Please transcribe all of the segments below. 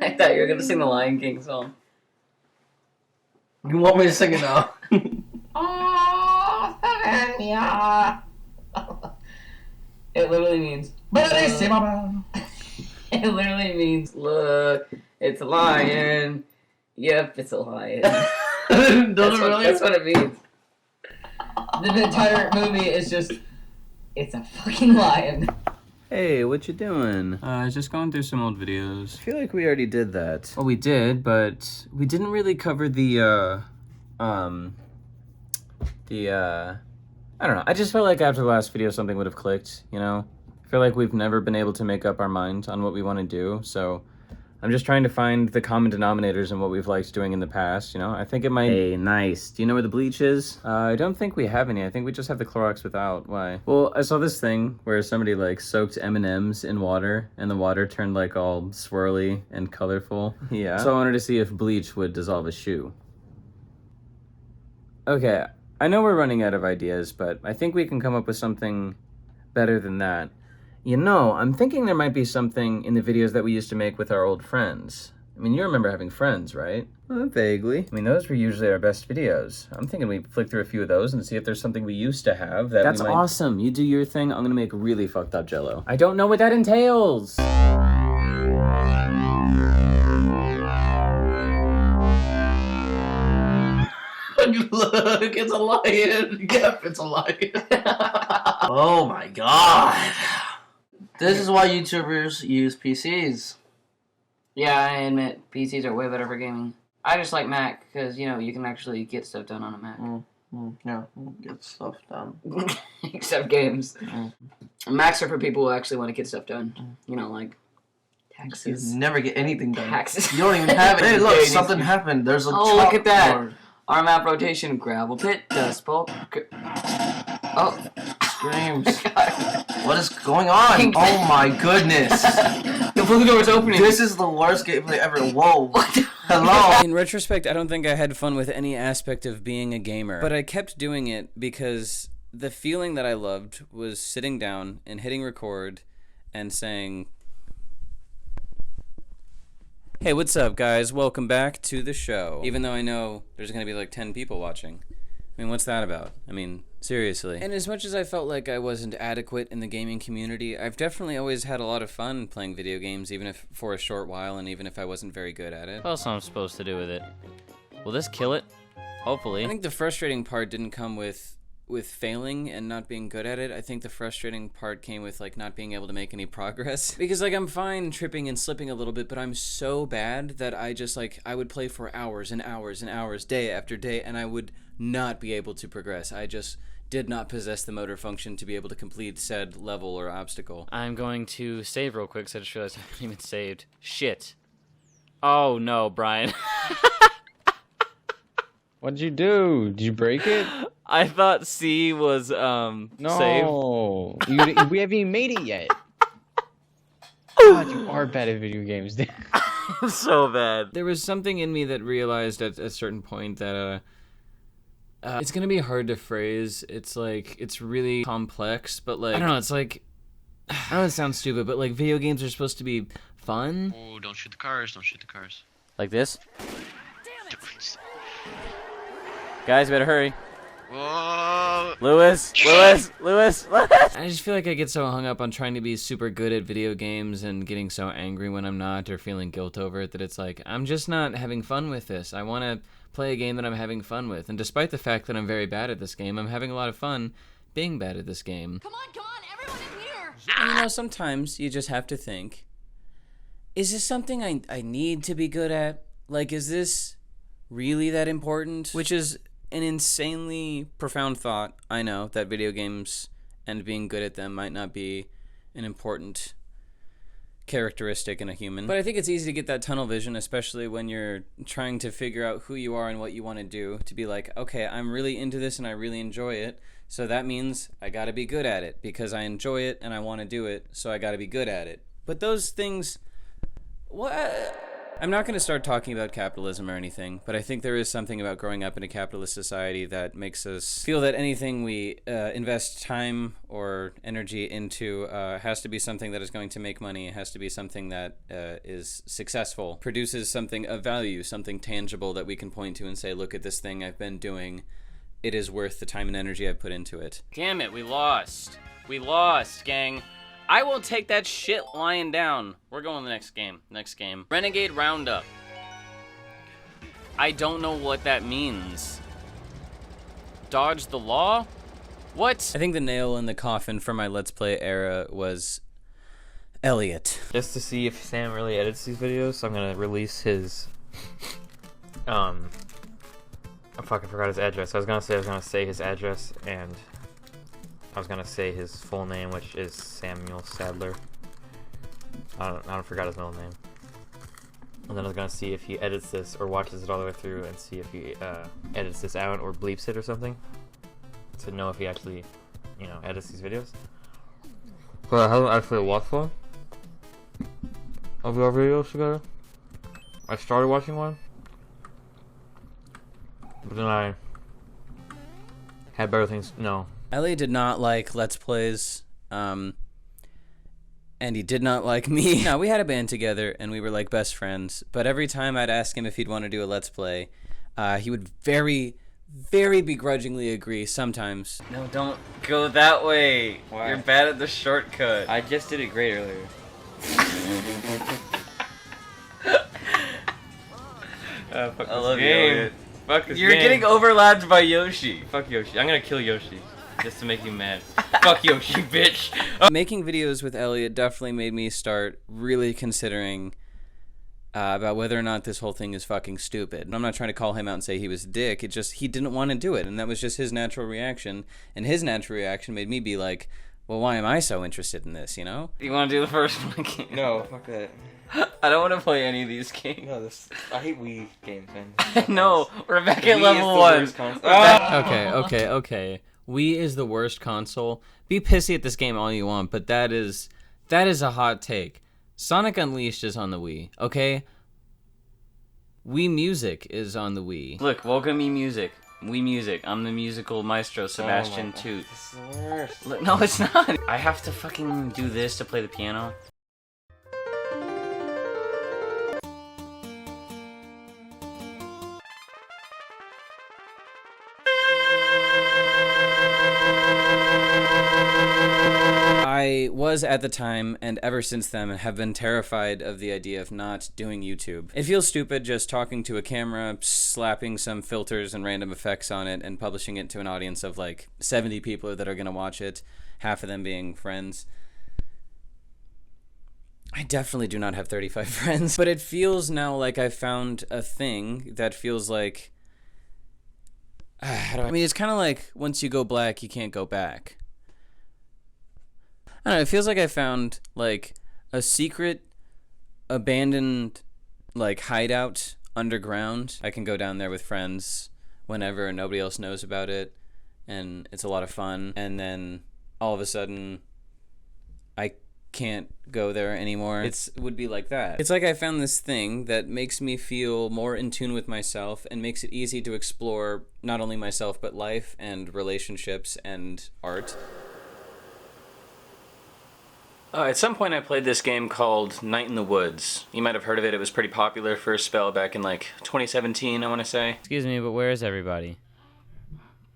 I thought you were gonna sing the Lion King song. You want me to sing it now? It literally means. It literally means, look, it's a lion. Yep, it's a lion. That's what it means. The entire movie is just, it's a fucking lion. Hey, what you doing? Just going through some old videos. I feel like we already did that. Well, we did, but we didn't really cover the, I don't know. I just felt like after the last video something would have clicked, you know? I feel like we've never been able to make up our mind on what we want to do, so I'm just trying to find the common denominators in what we've liked doing in the past, you know? I think it might... Hey, nice. Do you know where the bleach is? I don't think we have any. I think we just have the Clorox without. Why? Well, I saw this thing where somebody, like, soaked M&Ms in water, and the water turned, like, all swirly and colorful. Yeah. So I wanted to see if bleach would dissolve a shoe. Okay, I know we're running out of ideas, but I think we can come up with something better than that. You know, I'm thinking there might be something in the videos that we used to make with our old friends. I mean, you remember having friends, right? Vaguely. I mean, those were usually our best videos. I'm thinking we flick through a few of those and see if there's something we used to have that That's we might... awesome. You do your thing. I'm gonna make really fucked up Jello. I don't know what that entails! Look, it's a lion. Yep, it's a lion. Oh my god. This is why YouTubers use PCs. Yeah, I admit, PCs are way better for gaming. I just like Mac, because, you know, you can actually get stuff done on a Mac. Yeah, get stuff done. Except games. Macs are for people who actually want to get stuff done. You know, like taxes. You never get anything done. Taxes. You don't even have it. Hey, look, something happened. There's a look at that. Board. Our map rotation, gravel pit, dust bowl. Oh. Screams. What is going on? Oh my goodness. The blue door is opening. This is the worst gameplay ever. Whoa. Hello. In retrospect, I don't think I had fun with any aspect of being a gamer. But I kept doing it because the feeling that I loved was sitting down and hitting record and saying, hey, what's up, guys? Welcome back to the show. Even though I know there's going to be like 10 people watching. I mean, what's that about? I mean, seriously. And as much as I felt like I wasn't adequate in the gaming community, I've definitely always had a lot of fun playing video games, even if for a short while, and even if I wasn't very good at it. What else am I supposed to do with it? Will this kill it? Hopefully. I think the frustrating part didn't come with failing and not being good at it. I think the frustrating part came with like not being able to make any progress. Because like I'm fine tripping and slipping a little bit, but I'm so bad that I just like, I would play for hours and hours and hours, day after day, and I would not be able to progress. I just did not possess the motor function to be able to complete said level or obstacle. I'm going to save real quick, so I just realized I haven't even saved. Shit. Oh no, Brian. What'd you do? Did you break it? I thought C was, No. saved. We haven't even made it yet. God, you are bad at video games, dude. I'm so bad. There was something in me that realized at a certain point that, it's gonna be hard to phrase. It's like, it's really complex, but like, I don't know, it's like, I know it sounds stupid, but like video games are supposed to be fun. Oh, don't shoot the cars, don't shoot the cars. Like this? Guys, better hurry. Whoa! Lewis! I just feel like I get so hung up on trying to be super good at video games and getting so angry when I'm not, or feeling guilt over it, that it's like, I'm just not having fun with this. I want to play a game that I'm having fun with. And despite the fact that I'm very bad at this game, I'm having a lot of fun being bad at this game. Come on, everyone in here! And, you know, sometimes you just have to think, is this something I need to be good at? Like, is this really that important? Which is an insanely profound thought. I know that video games and being good at them might not be an important characteristic in a human. But I think it's easy to get that tunnel vision, especially when you're trying to figure out who you are and what you want to do, to be like, okay, I'm really into this and I really enjoy it, so that means I gotta be good at it, because I enjoy it and I want to do it, so I gotta be good at it. But those things, what? I'm not going to start talking about capitalism or anything, but I think there is something about growing up in a capitalist society that makes us feel that anything we invest time or energy into has to be something that is going to make money, has to be something that is successful, produces something of value, something tangible that we can point to and say, look at this thing I've been doing. It is worth the time and energy I've put into it. Damn it, we lost. We lost, gang. I will take that shit lying down. We're going to the next game. Next game. Renegade Roundup. I don't know what that means. Dodge the law? What? I think the nail in the coffin for my Let's Play era was Elliot. Just to see if Sam really edits these videos, I'm gonna release his I fucking forgot his address. I was gonna say his address, and I was gonna say his full name, which is Samuel Sadler. I don't forgot his middle name. And then I was gonna see if he edits this or watches it all the way through, and see if he edits this out or bleeps it or something, to know if he actually, you know, edits these videos. But I haven't actually watched one of our videos together. I started watching one, but then I had better things. No. Elliot did not like Let's Plays, and he did not like me. No, we had a band together, and we were like best friends, but every time I'd ask him if he'd want to do a Let's Play, he would very, very begrudgingly agree sometimes. No, don't go that way. Why? You're bad at the shortcut. I just did it great earlier. Fuck I love game. you. Fuck this You're game. getting overlapped by Yoshi. Fuck Yoshi. I'm gonna kill Yoshi. Just to make you mad. Fuck Yoshi, bitch. Making videos with Elliot definitely made me start really considering about whether or not this whole thing is fucking stupid. And I'm not trying to call him out and say he was a dick. It just, he didn't want to do it, and that was just his natural reaction. And his natural reaction made me be like, well, why am I so interested in this, you know? You want to do the first one again? No, fuck that. I don't want to play any of these games. No, I hate Wii games, man. No, we're back at Wii level is the 1. worst console. Okay. Wii is the worst console. Be pissy at this game all you want, but that is a hot take. Sonic Unleashed is on the Wii, okay? Wii Music is on the Wii. Look, welcome me music. Wii Music. I'm the musical maestro, Sebastian Oh Toot. This is the worst. Look, no, it's not. I have to fucking do this to play the piano. I was at the time, and ever since then, have been terrified of the idea of not doing YouTube. It feels stupid just talking to a camera, slapping some filters and random effects on it, and publishing it to an audience of like 70 people that are gonna watch it, half of them being friends. I definitely do not have 35 friends, but it feels now like I've found a thing that feels like... I mean, it's kind of like once you go black, you can't go back. I don't know, it feels like I found, like, a secret, abandoned, like, hideout underground. I can go down there with friends whenever and nobody else knows about it, and it's a lot of fun. And then, all of a sudden, I can't go there anymore. It would be like that. It's like I found this thing that makes me feel more in tune with myself and makes it easy to explore not only myself, but life and relationships and art. At some point I played this game called Night in the Woods. You might have heard of it. It was pretty popular for a spell back in like 2017, I want to say. Excuse me, but where is everybody?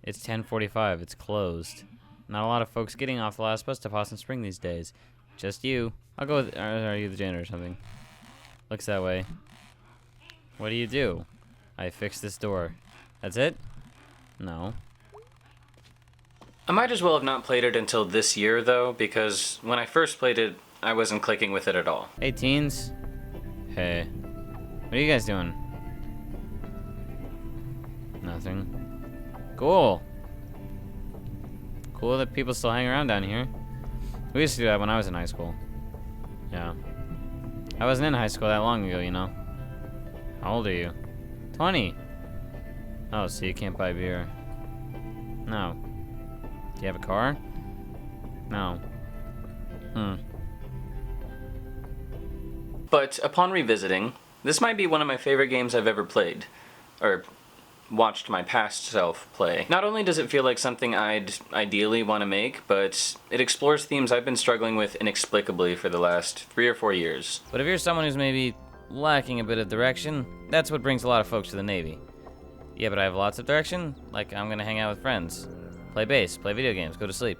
It's 10:45. It's closed. Not a lot of folks getting off the last bus to Boston Spring these days. Just you. I'll go with... Are you the janitor or something? Looks that way. What do you do? I fixed this door. That's it? No. I might as well have not played it until this year, though, because when I first played it, I wasn't clicking with it at all. Hey, teens. Hey. What are you guys doing? Nothing. Cool. Cool that people still hang around down here. We used to do that when I was in high school. Yeah. I wasn't in high school that long ago, you know. How old are you? 20. Oh, so you can't buy beer. No. Do you have a car? No. But upon revisiting, This might be one of my favorite games I've ever played. Or watched my past self play. Not only does it feel like something I'd ideally want to make, but it explores themes I've been struggling with inexplicably for the last 3 or 4 years. But if you're someone who's maybe lacking a bit of direction, that's what brings a lot of folks to the Navy. Yeah, but I have lots of direction. Like, I'm gonna hang out with friends, play bass, play video games, go to sleep,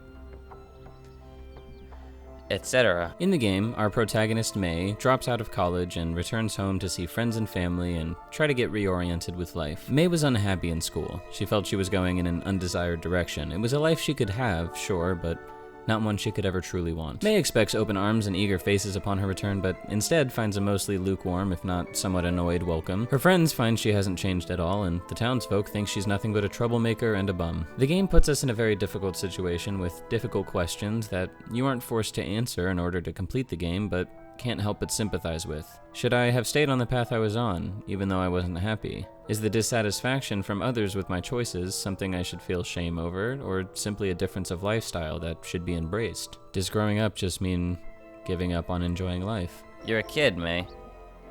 etc. In the game, our protagonist May drops out of college and returns home to see friends and family and try to get reoriented with life. May was unhappy in school. She felt she was going in an undesired direction. It was a life she could have, sure, but not one she could ever truly want. May expects open arms and eager faces upon her return, but instead finds a mostly lukewarm, if not somewhat annoyed, welcome. Her friends find she hasn't changed at all, and the townsfolk think she's nothing but a troublemaker and a bum. The game puts us in a very difficult situation with difficult questions that you aren't forced to answer in order to complete the game, but can't help but sympathize with. Should I have stayed on the path I was on, even though I wasn't happy? Is the dissatisfaction from others with my choices something I should feel shame over, or simply a difference of lifestyle that should be embraced? Does growing up just mean giving up on enjoying life? You're a kid, May,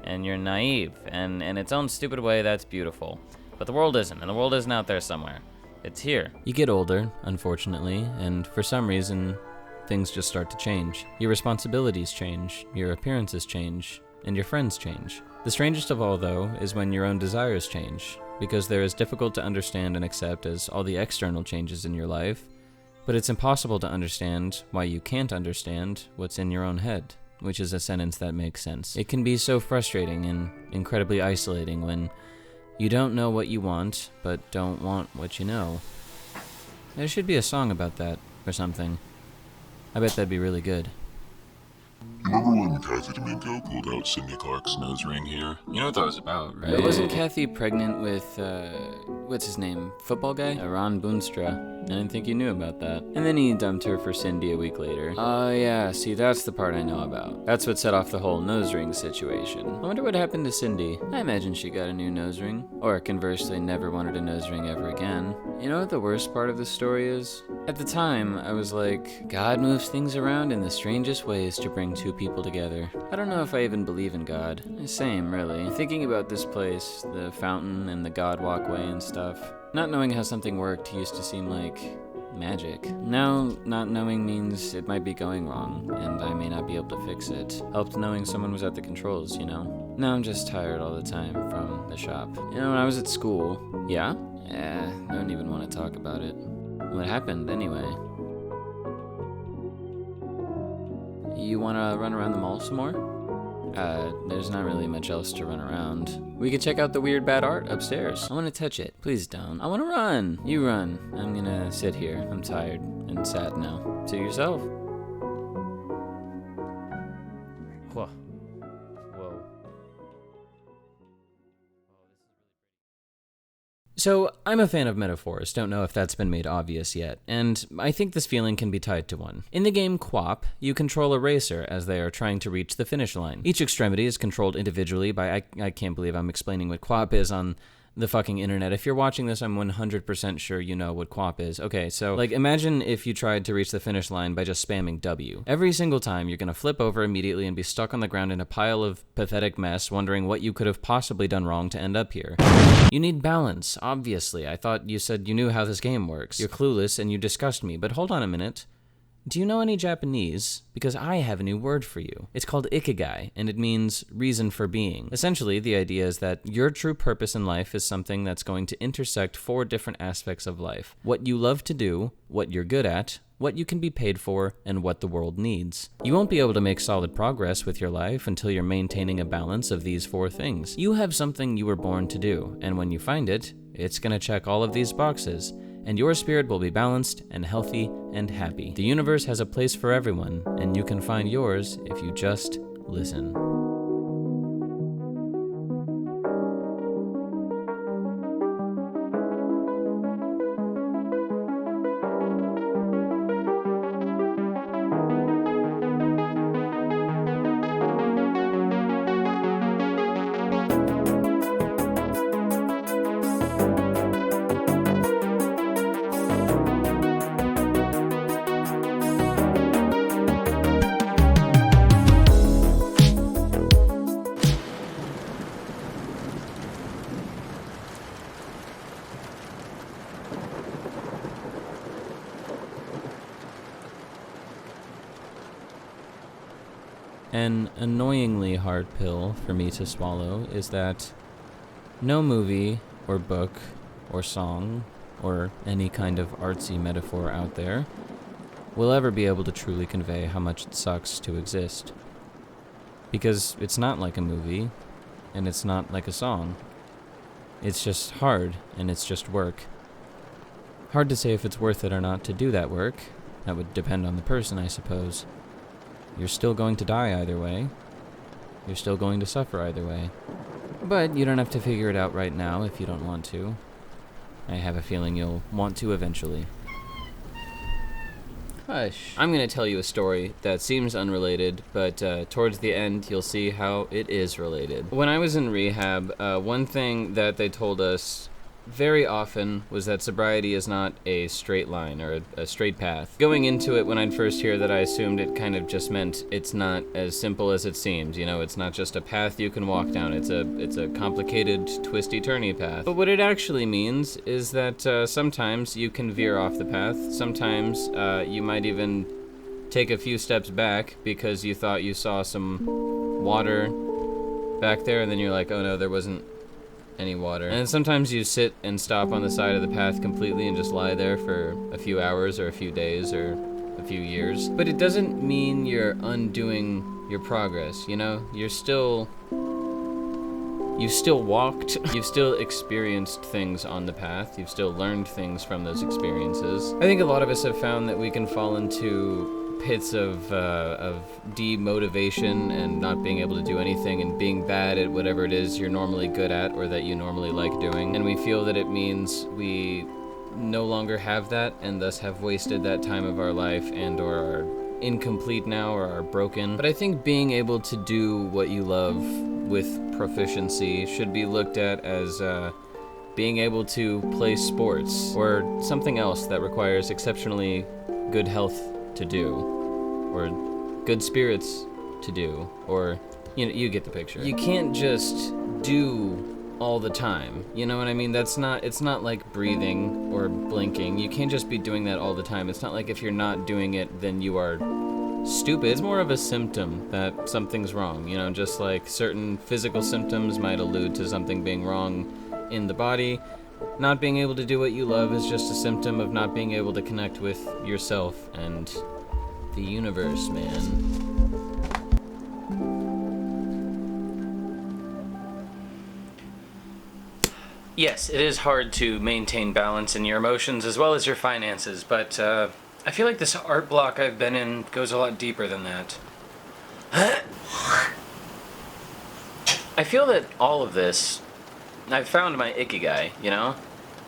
and you're naive, and in its own stupid way, that's beautiful. But the world isn't, and the world isn't out there somewhere. It's here. You get older, unfortunately, and for some reason, things just start to change. Your responsibilities change, your appearances change, and your friends change. The strangest of all, though, is when your own desires change, because they're as difficult to understand and accept as all the external changes in your life, but it's impossible to understand why you can't understand what's in your own head, which is a sentence that makes sense. It can be so frustrating and incredibly isolating when you don't know what you want, but don't want what you know. There should be a song about that, or something. I bet that'd be really good. Remember when Kathy Domingo pulled out Sidney Clark's nose ring here? You know what that was about, right? Wasn't Kathy pregnant with, what's his name? Football guy? Ron Boonstra. I didn't think you knew about that. And then he dumped her for Cindy a week later. Oh yeah, see that's the part I know about. That's what set off the whole nose ring situation. I wonder what happened to Cindy. I imagine she got a new nose ring. Or conversely, never wanted a nose ring ever again. You know what the worst part of this story is? At the time, I was like, God moves things around in the strangest ways to bring two people together. I don't know if I even believe in God. Same, really. Thinking about this place, the fountain and the God walkway and stuff, not knowing how something worked used to seem like magic. Now, not knowing means it might be going wrong, and I may not be able to fix it. Helped knowing someone was at the controls, you know? Now I'm just tired all the time from the shop. You know, when I was at school, yeah? I don't even want to talk about it. What happened, anyway? You want to run around the mall some more? There's not really much else to run around. We could check out the weird bad art upstairs. I want to touch it. Please don't. I want to run. You run. I'm gonna sit here. I'm tired and sad now. To yourself. Whoa. So, I'm a fan of metaphors, don't know if that's been made obvious yet, and I think this feeling can be tied to one. In the game QWOP, you control a racer as they are trying to reach the finish line. Each extremity is controlled individually by, I can't believe I'm explaining what QWOP is on the fucking internet. If you're watching this, I'm 100% sure you know what QWOP is. Okay, so, like, imagine if you tried to reach the finish line by just spamming W. Every single time, you're gonna flip over immediately and be stuck on the ground in a pile of pathetic mess, wondering what you could have possibly done wrong to end up here. You need balance, obviously. I thought you said you knew how this game works. You're clueless and you disgust me, but hold on a minute. Do you know any Japanese? Because I have a new word for you. It's called ikigai, and it means reason for being. Essentially, the idea is that your true purpose in life is something that's going to intersect 4 different aspects of life. What you love to do, what you're good at, what you can be paid for, and what the world needs. You won't be able to make solid progress with your life until you're maintaining a balance of these 4 things. You have something you were born to do, and when you find it, it's gonna check all of these boxes, and your spirit will be balanced and healthy and happy. The universe has a place for everyone, and you can find yours if you just listen. an annoyingly hard pill for me to swallow is that no movie or book or song or any kind of artsy metaphor out there will ever be able to truly convey how much it sucks to exist. Because it's not like a movie, and it's not like a song. It's just hard, and it's just work. Hard to say if it's worth it or not to do that work. That would depend on the person, I suppose. You're still going to die either way. You're still going to suffer either way. But you don't have to figure it out right now if you don't want to. I have a feeling you'll want to eventually. Hush. I'm going to tell you a story that seems unrelated, but towards the end you'll see how it is related. When I was in rehab, one thing that they told us very often was that sobriety is not a straight line or a straight path. Going into it, when I'd first hear that, I assumed it kind of just meant it's not as simple as it seems. You know, it's not just a path you can walk down. It's a complicated, twisty-turny path. But what it actually means is that sometimes you can veer off the path. Sometimes you might even take a few steps back because you thought you saw some water back there, and then you're like, oh no, there wasn't any water. And sometimes you sit and stop on the side of the path completely and just lie there for a few hours or a few days or a few years. But it doesn't mean you're undoing your progress, you know? You've still walked, you've still experienced things on the path, you've still learned things from those experiences. I think a lot of us have found that we can fall into pits of demotivation and not being able to do anything and being bad at whatever it is you're normally good at or that you normally like doing. And we feel that it means we no longer have that and thus have wasted that time of our life and or are incomplete now or are broken. But I think being able to do what you love with proficiency should be looked at as being able to play sports or something else that requires exceptionally good health to do, or good spirits to do, or, you know, you get the picture. You can't just do all the time, you know what I mean? It's not like breathing or blinking. You can't just be doing that all the time. It's not like if you're not doing it, then you are stupid. It's more of a symptom that something's wrong, you know, just like certain physical symptoms might allude to something being wrong in the body. Not being able to do what you love is just a symptom of not being able to connect with yourself and the universe, man. Yes, it is hard to maintain balance in your emotions as well as your finances, but I feel like this art block I've been in goes a lot deeper than that. I feel that all of this, I've found my ikigai, you know?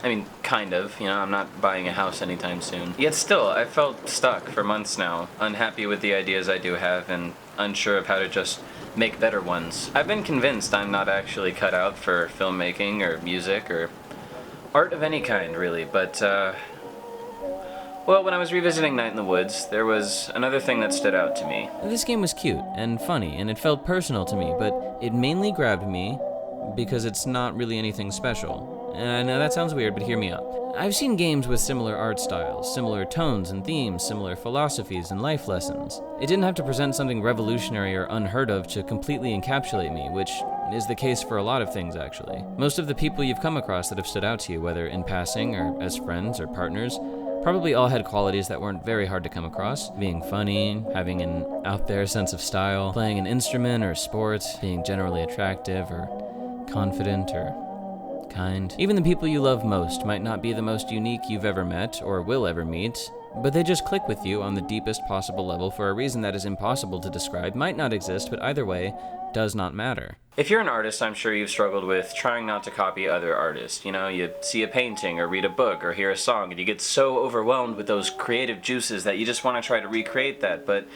I mean, kind of, you know, I'm not buying a house anytime soon. Yet still, I felt stuck for months now, unhappy with the ideas I do have and unsure of how to just make better ones. I've been convinced I'm not actually cut out for filmmaking or music or art of any kind, really, but, well, when I was revisiting Night in the Woods, there was another thing that stood out to me. This game was cute and funny, and it felt personal to me, but it mainly grabbed me because it's not really anything special. And I know that sounds weird, but hear me out. I've seen games with similar art styles, similar tones and themes, similar philosophies and life lessons. It didn't have to present something revolutionary or unheard of to completely encapsulate me, which is the case for a lot of things, actually. Most of the people you've come across that have stood out to you, whether in passing or as friends or partners, probably all had qualities that weren't very hard to come across. Being funny, having an out-there sense of style, playing an instrument or sport, being generally attractive or confident or kind. Even the people you love most might not be the most unique you've ever met or will ever meet, but they just click with you on the deepest possible level for a reason that is impossible to describe, might not exist, but either way, does not matter. If you're an artist, I'm sure you've struggled with trying not to copy other artists. You know, you see a painting or read a book or hear a song and you get so overwhelmed with those creative juices that you just want to try to recreate that, but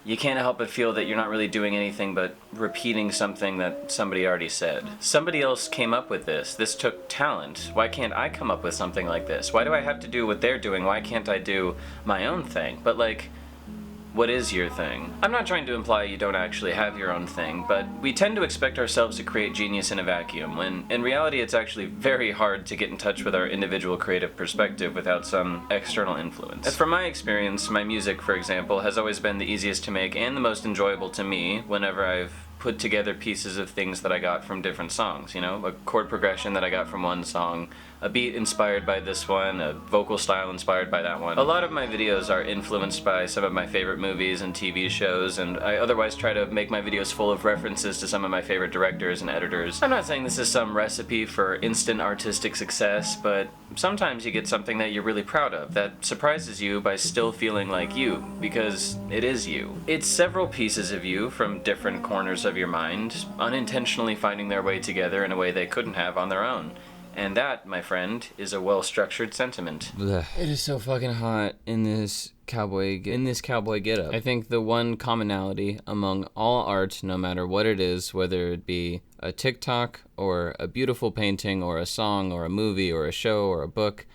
you can't help but feel that you're not really doing anything but repeating something that somebody already said. Somebody else came up with this. This took talent. Why can't I come up with something like this? Why do I have to do what they're doing? Why can't I do my own thing? But like, what is your thing? I'm not trying to imply you don't actually have your own thing, but we tend to expect ourselves to create genius in a vacuum, when in reality it's actually very hard to get in touch with our individual creative perspective without some external influence. And from my experience, my music, for example, has always been the easiest to make and the most enjoyable to me whenever I've put together pieces of things that I got from different songs, you know? A chord progression that I got from one song, a beat inspired by this one, a vocal style inspired by that one. A lot of my videos are influenced by some of my favorite movies and TV shows, and I otherwise try to make my videos full of references to some of my favorite directors and editors. I'm not saying this is some recipe for instant artistic success, but sometimes you get something that you're really proud of, that surprises you by still feeling like you, because it is you. It's several pieces of you from different corners of your mind, unintentionally finding their way together in a way they couldn't have on their own. And that, my friend, is a well-structured sentiment. Blech. It is so fucking hot in this cowboy getup. I think the one commonality among all art, no matter what it is, whether it be a TikTok or a beautiful painting or a song or a movie or a show or a book,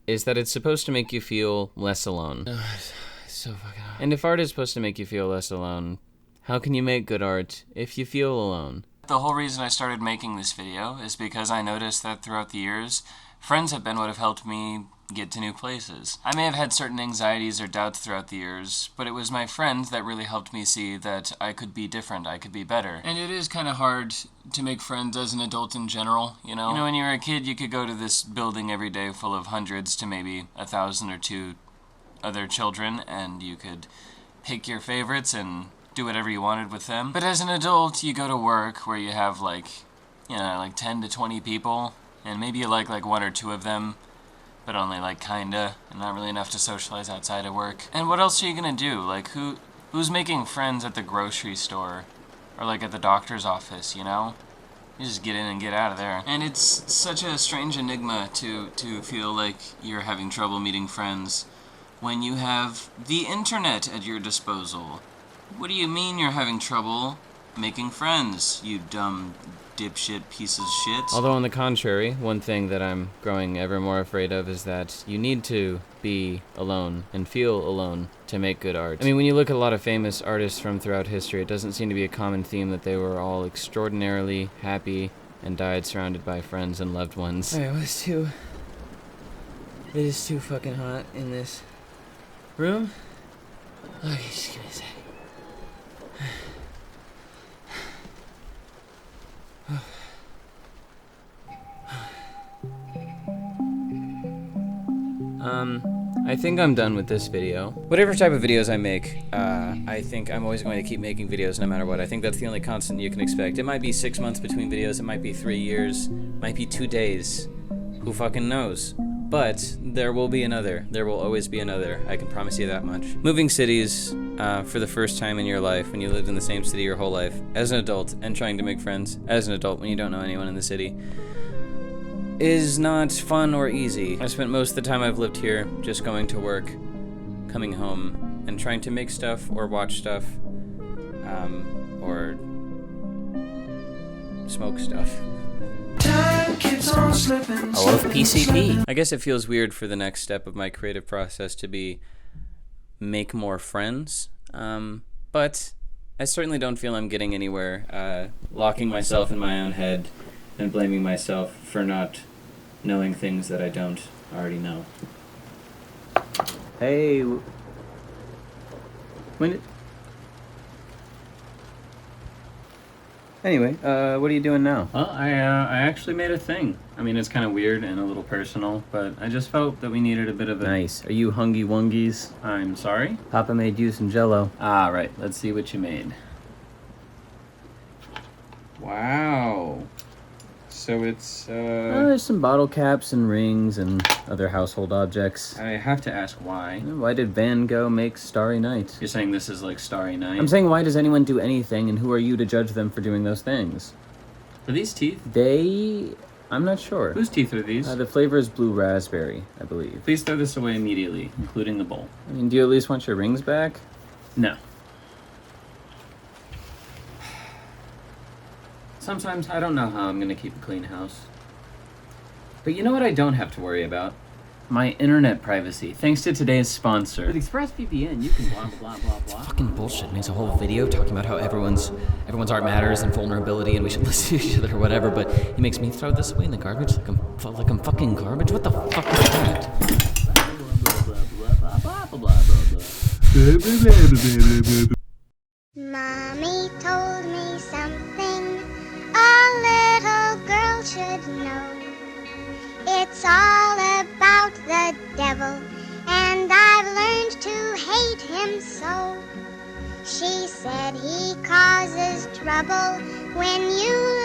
is that it's supposed to make you feel less alone. It's so fucking hot. And if art is supposed to make you feel less alone, how can you make good art if you feel alone? The whole reason I started making this video is because I noticed that throughout the years, friends have been what have helped me get to new places. I may have had certain anxieties or doubts throughout the years, but it was my friends that really helped me see that I could be different, I could be better. And it is kind of hard to make friends as an adult in general, you know? You know, when you were a kid, you could go to this building every day full of hundreds to maybe 1,000 or 2 other children, and you could pick your favorites and do whatever you wanted with them. But as an adult, you go to work where you have like 10 to 20 people, and maybe you like 1 or 2 of them, but only kinda, and not really enough to socialize outside of work. And what else are you gonna do? Who's making friends at the grocery store, or at the doctor's office, you know? You just get in and get out of there. And it's such a strange enigma to feel like you're having trouble meeting friends when you have the internet at your disposal. What do you mean you're having trouble making friends, you dumb dipshit piece of shit? Although on the contrary, one thing that I'm growing ever more afraid of is that you need to be alone and feel alone to make good art. I mean, when you look at a lot of famous artists from throughout history, it doesn't seem to be a common theme that they were all extraordinarily happy and died surrounded by friends and loved ones. Alright, it is too fucking hot in this room. Okay, just give me a sec. I think I'm done with this video. Whatever type of videos I make, I think I'm always going to keep making videos no matter what. I think that's the only constant you can expect. It might be 6 months between videos, it might be 3 years, might be 2 days. Who fucking knows? But there will be another. There will always be another. I can promise you that much. Moving cities for the first time in your life, when you lived in the same city your whole life, as an adult, and trying to make friends as an adult when you don't know anyone in the city, is not fun or easy. I spent most of the time I've lived here just going to work, coming home, and trying to make stuff or watch stuff, or smoke stuff. Time keeps on slipping. I love PCP. I guess it feels weird for the next step of my creative process to be make more friends, but I certainly don't feel I'm getting anywhere locking myself in my own head and blaming myself for not knowing things that I don't already know. Hey, Anyway, what are you doing now? Well, I actually made a thing. I mean, it's kind of weird and a little personal, but I just felt that we needed a bit of a... Nice. Are you hungy wungies? I'm sorry? Papa made you some jello. Ah, right. Let's see what you made. Wow. So it's, there's some bottle caps and rings and other household objects. I have to ask why. Why did Van Gogh make Starry Night? You're saying this is like Starry Night? I'm saying, why does anyone do anything, and who are you to judge them for doing those things? Are these teeth? I'm not sure. Whose teeth are these? The flavor is blue raspberry, I believe. Please throw this away immediately, including the bowl. I mean, do you at least want your rings back? No. Sometimes I don't know how I'm gonna keep a clean house. But you know what I don't have to worry about? my internet privacy, thanks to today's sponsor. With ExpressVPN, you can blah, blah, blah, blah. Fucking bullshit. Makes a whole video talking about how everyone's art matters and vulnerability and we should listen to each other or whatever, but he makes me throw this away in the garbage like I'm fucking garbage? What the fuck is that? Mommy told me something a little girl should know. It's all about the devil, and I've learned to hate him so. She said he causes trouble when you